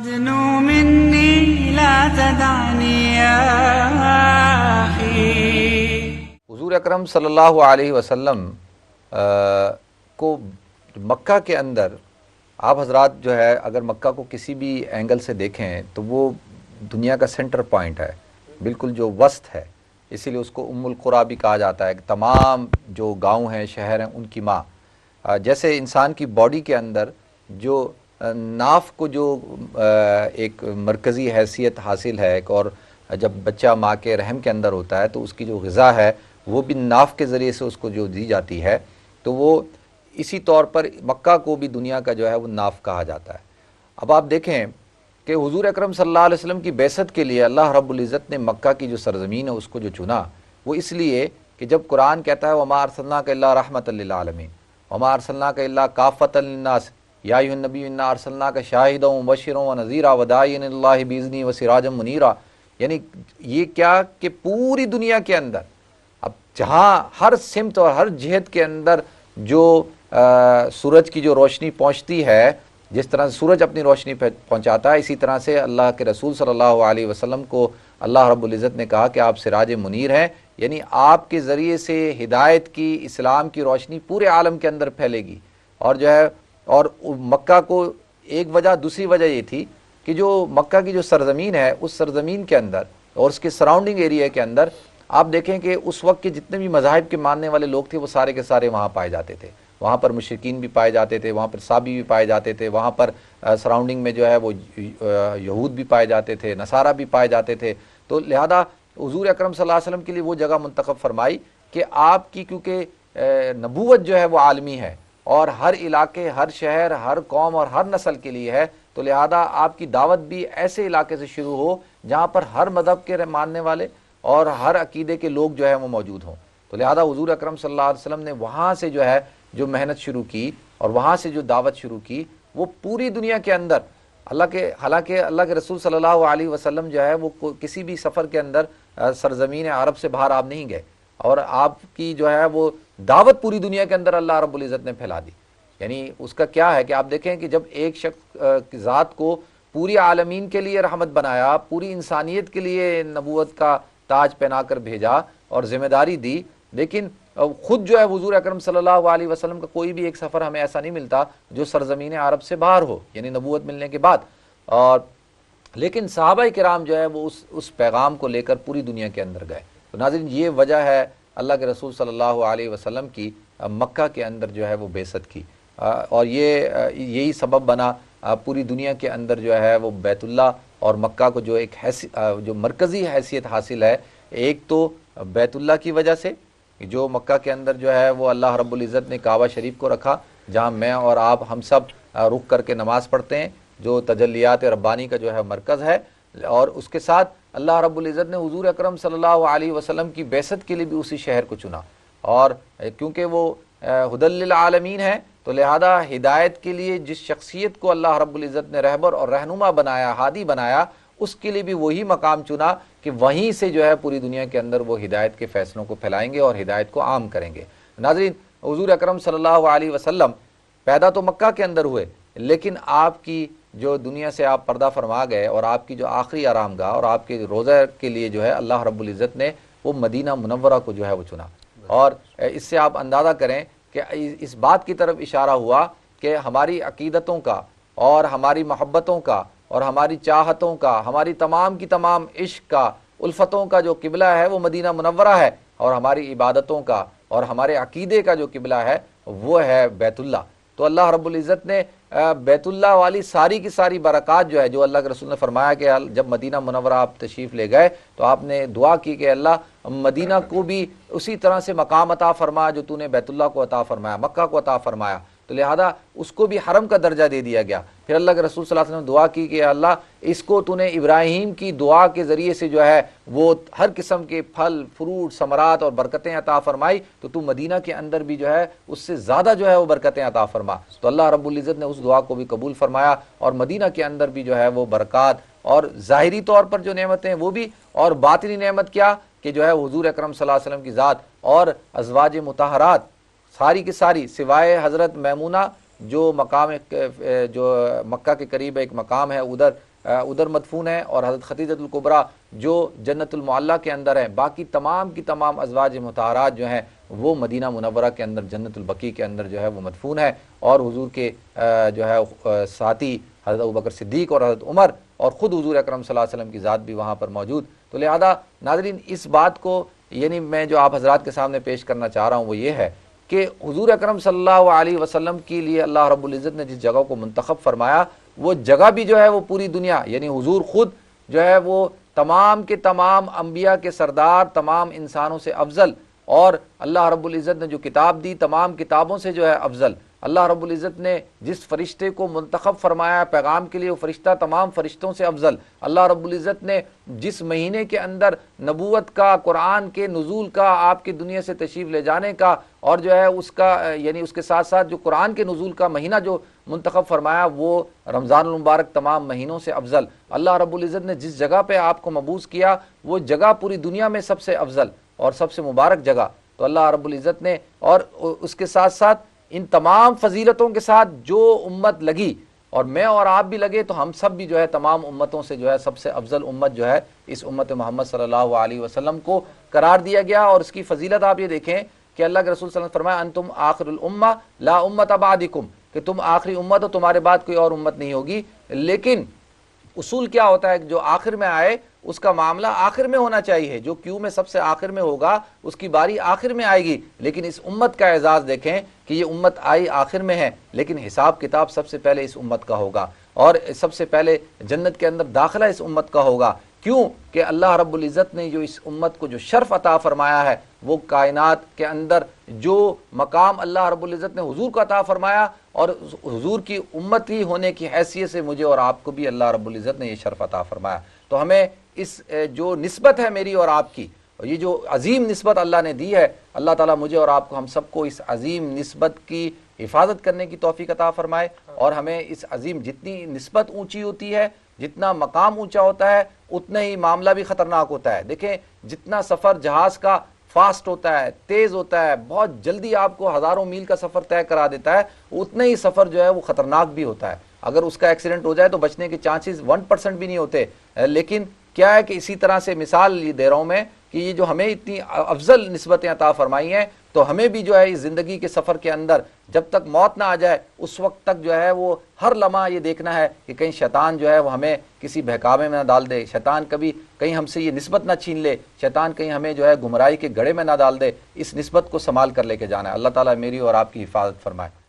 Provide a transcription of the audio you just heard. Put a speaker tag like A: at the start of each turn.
A: أدنو مني لا تدعني يا أخي۔
B: حضور اکرم صلی اللہ علیہ وسلم کو مکہ کے اندر آپ حضرات جو ہے اگر مکہ کو کسی بھی اینگل سے دیکھیں تو وہ دنیا کا سینٹر پوائنٹ ہے، بالکل جو وسط ہے، اسی لیے اس کو ام القریٰ بھی کہا جاتا ہے کہ تمام جو گاؤں ہیں شہر ہیں ان کی ماں۔ جیسے انسان کی باڈی کے اندر جو ناف کو جو ایک مرکزی حیثیت حاصل ہے، اور جب بچہ ماں کے رحم کے اندر ہوتا ہے تو اس کی جو غذا ہے وہ بھی ناف کے ذریعے سے اس کو جو دی جاتی ہے، تو وہ اسی طور پر مکہ کو بھی دنیا کا جو ہے وہ ناف کہا جاتا ہے۔ اب آپ دیکھیں کہ حضور اکرم صلی اللہ علیہ وسلم کی بعثت کے لیے اللہ رب العزت نے مکہ کی جو سرزمین ہے اس کو جو چنا، وہ اس لیے کہ جب قرآن کہتا ہے وَمَا أَرْسَلْنَاكَ إِلَّا رَحْمَةً لِّلْعَالَمِينَ وَمَا أَرْسَلْنَاكَ إِلَّا كَافَّةً لِّلنَّاسِ يَا أَيُّهَا النَّبِيُّ إِنَّا أَرْسَلْنَاكَ شَاهِدًا وَمُبَشِّرًا وَنَذِيرًا وَدَاعِيًا إِلَى اللَّهِ بِإِذْنِهِ وَسِرَاجًا مُنِيرًا، یعنی یہ کیا کہ پوری دنیا کے اندر اب جہاں ہر سمت اور ہر جہت کے اندر جو سورج کی جو روشنی پہنچتی ہے، جس طرح سے سورج اپنی روشنی پہنچاتا ہے، اسی طرح سے اللہ کے رسول صلی اللہ علیہ وسلم کو اللہ رب العزت نے کہا کہ آپ سراج منیر ہیں، یعنی آپ کے ذریعے سے ہدایت کی، اسلام کی روشنی پورے عالم کے اندر پھیلے گی۔ اور جو ہے اور مکہ کو ایک وجہ، دوسری وجہ یہ تھی کہ جو مکہ کی جو سرزمین ہے اس سرزمین کے اندر اور اس کے سراؤنڈنگ ایریا کے اندر آپ دیکھیں کہ اس وقت کے جتنے بھی مذاہب کے ماننے والے لوگ تھے وہ سارے کے سارے وہاں پائے جاتے تھے، وہاں پر مشرکین بھی پائے جاتے تھے، وہاں پر صابی بھی پائے جاتے تھے، وہاں پر سراؤنڈنگ میں جو ہے وہ یہود بھی پائے جاتے تھے، نصارہ بھی پائے جاتے تھے۔ تو لہذا حضور اکرم صلی اللہ علیہ وسلم کے لیے وہ جگہ منتخب فرمائی کہ آپ کی کیونکہ نبوت جو ہے وہ عالمی ہے اور ہر علاقے، ہر شہر، ہر قوم اور ہر نسل کے لیے ہے، تو لہذا آپ کی دعوت بھی ایسے علاقے سے شروع ہو جہاں پر ہر مذہب کے ماننے والے اور ہر عقیدے کے لوگ جو ہے وہ موجود ہوں۔ تو لہذا حضور اکرم صلی اللہ علیہ وسلم نے وہاں سے جو ہے جو محنت شروع کی اور وہاں سے جو دعوت شروع کی، وہ پوری دنیا کے اندر حالانکہ اللہ کے رسول صلی اللہ علیہ وسلم جو ہے وہ کسی بھی سفر کے اندر سرزمین عرب سے باہر آپ نہیں گئے، اور آپ کی جو ہے وہ دعوت پوری دنیا کے اندر اللہ رب العزت نے پھیلا دی۔ یعنی اس کا کیا ہے کہ آپ دیکھیں کہ جب ایک شخص ذات کو پوری عالمین کے لیے رحمت بنایا، پوری انسانیت کے لیے نبوت کا تاج پہنا کر بھیجا اور ذمہ داری دی، لیکن خود جو ہے حضور اکرم صلی اللہ علیہ وسلم کا کوئی بھی ایک سفر ہمیں ایسا نہیں ملتا جو سرزمین عرب سے باہر ہو، یعنی نبوت ملنے کے بعد، اور لیکن صحابہ کرام جو ہے وہ اس پیغام کو لے کر پوری دنیا کے اندر گئے۔ تو ناظرین یہ وجہ ہے اللہ کے رسول صلی اللہ علیہ وسلم کی مکہ کے اندر جو ہے وہ بعثت کی، اور یہی سبب بنا پوری دنیا کے اندر جو ہے وہ بیت اللہ اور مکہ کو جو ایک جو مرکزی حیثیت حاصل ہے، ایک تو بیت اللہ کی وجہ سے جو مکہ کے اندر جو ہے وہ اللہ رب العزت نے کعبہ شریف کو رکھا، جہاں میں اور آپ ہم سب رک کر کے نماز پڑھتے ہیں، جو تجلیات ربانی کا جو ہے مرکز ہے، اور اس کے ساتھ اللہ رب العزت نے حضور اکرم صلی اللہ علیہ وسلم کی بعثت کے لیے بھی اسی شہر کو چنا، اور کیونکہ وہ ہدی للعالمین ہے تو لہذا ہدایت کے لیے جس شخصیت کو اللہ رب العزت نے رہبر اور رہنما بنایا، ہادی بنایا، اس کے لیے بھی وہی مقام چنا کہ وہیں سے جو ہے پوری دنیا کے اندر وہ ہدایت کے فیصلوں کو پھیلائیں گے اور ہدایت کو عام کریں گے۔ ناظرین حضور اکرم صلی اللہ علیہ وسلم پیدا تو مکہ کے اندر ہوئے، لیکن آپ کی جو دنیا سے آپ پردہ فرما گئے اور آپ کی جو آخری آرام گاہ اور آپ کے روضہ کے لیے جو ہے اللہ رب العزت نے وہ مدینہ منورہ کو جو ہے وہ چنا، اور اس سے آپ اندازہ کریں کہ اس بات کی طرف اشارہ ہوا کہ ہماری عقیدتوں کا اور ہماری محبتوں کا اور ہماری چاہتوں کا، ہماری تمام کی تمام عشق کا، الفتوں کا جو قبلہ ہے وہ مدینہ منورہ ہے، اور ہماری عبادتوں کا اور ہمارے عقیدے کا جو قبلہ ہے وہ ہے بیت اللہ۔ تو اللہ رب العزت نے بیت اللہ والی ساری کی ساری برکات جو ہے، جو اللہ کے رسول نے فرمایا کہ جب مدینہ منورہ آپ تشریف لے گئے تو آپ نے دعا کی کہ اللہ مدینہ کو بھی اسی طرح سے مقام عطا فرما جو تو نے بیت اللہ کو عطا فرمایا، مکہ کو عطا فرمایا، تو لہذا اس کو بھی حرم کا درجہ دے دیا گیا۔ پھر اللہ کے رسول صلی اللہ علیہ وسلم نے دعا کی کہ اللہ اس کو تو نے ابراہیم کی دعا کے ذریعے سے جو ہے وہ ہر قسم کے پھل، فروٹ، ثمرات اور برکتیں عطا فرمائی، تو مدینہ کے اندر بھی جو ہے اس سے زیادہ جو ہے وہ برکتیں عطا فرما۔ تو اللہ رب العزت نے اس دعا کو بھی قبول فرمایا، اور مدینہ کے اندر بھی جو ہے وہ برکات اور ظاہری طور پر جو نعمتیں وہ بھی، اور باطنی نعمت کیا کہ جو ہے حضور اکرم صلی اللہ علیہ وسلم کی ذات اور ازواج مطہرات ساری کی ساری سوائے حضرت میمونہ جو مقام جو مکہ کے قریب ایک مقام ہے ادھر ادھر مدفون ہیں، اور حضرت خدیجۃ الکبریٰ جو جنت المعلیٰ کے اندر ہیں، باقی تمام کی تمام ازواج مطہرات جو ہیں وہ مدینہ منورہ کے اندر جنت البقیع کے اندر جو ہے وہ مدفون ہے، اور حضور کے جو ہے ساتھی حضرت ابوبکر صدیق اور حضرت عمر اور خود حضور اکرم صلی اللہ علیہ وسلم کی ذات بھی وہاں پر موجود۔ تو لہذا ناظرین اس بات کو یعنی میں جو آپ حضرات کے سامنے پیش کرنا چاہ رہا ہوں وہ یہ ہے کہ حضور اکرم صلی اللہ علیہ وسلم کے لیے اللہ رب العزت نے جس جگہ کو منتخب فرمایا وہ جگہ بھی جو ہے وہ پوری دنیا، یعنی حضور خود جو ہے وہ تمام کے تمام انبیاء کے سردار، تمام انسانوں سے افضل، اور اللہ رب العزت نے جو کتاب دی تمام کتابوں سے جو ہے افضل، اللہ رب العزت نے جس فرشتے کو منتخب فرمایا پیغام کے لیے وہ فرشتہ تمام فرشتوں سے افضل، اللہ رب العزت نے جس مہینے کے اندر نبوت کا، قرآن کے نزول کا، آپ کی دنیا سے تشریف لے جانے کا، اور جو ہے اس کا یعنی اس کے ساتھ ساتھ جو قرآن کے نزول کا مہینہ جو منتخب فرمایا وہ رمضان المبارک تمام مہینوں سے افضل، اللہ رب العزت نے جس جگہ پہ آپ کو مبعوث کیا وہ جگہ پوری دنیا میں سب سے افضل اور سب سے مبارک جگہ، تو اللہ رب العزت نے اور اس کے ساتھ ساتھ ان تمام فضیلتوں کے ساتھ جو امت لگی، اور میں اور آپ بھی لگے تو ہم سب بھی جو ہے تمام امتوں سے جو ہے سب سے افضل امت جو ہے اس امت محمد صلی اللہ علیہ وسلم کو قرار دیا گیا۔ اور اس کی فضیلت آپ یہ دیکھیں کہ اللہ کے رسول صلی اللہ علیہ وسلم فرمایا انتم آخر الامہ لا امت بعدکم، کہ تم آخری امت ہو، تمہارے بعد کوئی اور امت نہیں ہوگی۔ لیکن اصول کیا ہوتا ہے کہ جو آخر میں آئے اس کا معاملہ آخر میں ہونا چاہیے، جو کیو میں سب سے آخر میں ہوگا اس کی باری آخر میں آئے گی۔ لیکن اس امت کا اعزاز دیکھیں کہ یہ امت آئی آخر میں ہے، لیکن حساب کتاب سب سے پہلے اس امت کا ہوگا، اور سب سے پہلے جنت کے اندر داخلہ اس امت کا ہوگا۔ کیوں کہ اللہ رب العزت نے جو اس امت کو جو شرف عطا فرمایا ہے، وہ کائنات کے اندر جو مقام اللہ رب العزت نے حضور کو عطا فرمایا، اور حضور کی امت ہی ہونے کی حیثیت سے مجھے اور آپ کو بھی اللہ رب العزت نے یہ شرف عطا فرمایا۔ تو ہمیں اس جو نسبت ہے میری اور آپ کی، اور یہ جو عظیم نسبت اللہ نے دی ہے، اللہ تعالیٰ مجھے اور آپ کو ہم سب کو اس عظیم نسبت کی حفاظت کرنے کی توفیق عطا فرمائے، اور ہمیں اس عظیم جتنی نسبت اونچی ہوتی ہے، جتنا مقام اونچا ہوتا ہے، اتنا ہی معاملہ بھی خطرناک ہوتا ہے۔ دیکھیں جتنا سفر جہاز کا فاسٹ ہوتا ہے، تیز ہوتا ہے، بہت جلدی آپ کو ہزاروں میل کا سفر طے کرا دیتا ہے، اتنا ہی سفر جو ہے وہ خطرناک بھی ہوتا ہے۔ اگر اس کا ایکسیڈنٹ ہو جائے تو بچنے کے چانسز 1% بھی نہیں ہوتے۔ لیکن کیا ہے کہ اسی طرح سے مثال یہ دے رہا ہوں میں کہ یہ جو ہمیں اتنی افضل نسبتیں عطا فرمائی ہیں، تو ہمیں بھی جو ہے اس زندگی کے سفر کے اندر جب تک موت نہ آ جائے اس وقت تک جو ہے وہ ہر لمحہ یہ دیکھنا ہے کہ کہیں شیطان جو ہے وہ ہمیں کسی بہکاوے میں نہ ڈال دے، شیطان کبھی کہیں ہم سے یہ نسبت نہ چھین لے، شیطان کہیں ہمیں جو ہے گمراہی کے گڑھے میں نہ ڈال دے۔ اس نسبت کو سنبھال کر لے کے جانا ہے۔ اللہ تعالیٰ میری اور آپ کی حفاظت فرمائے۔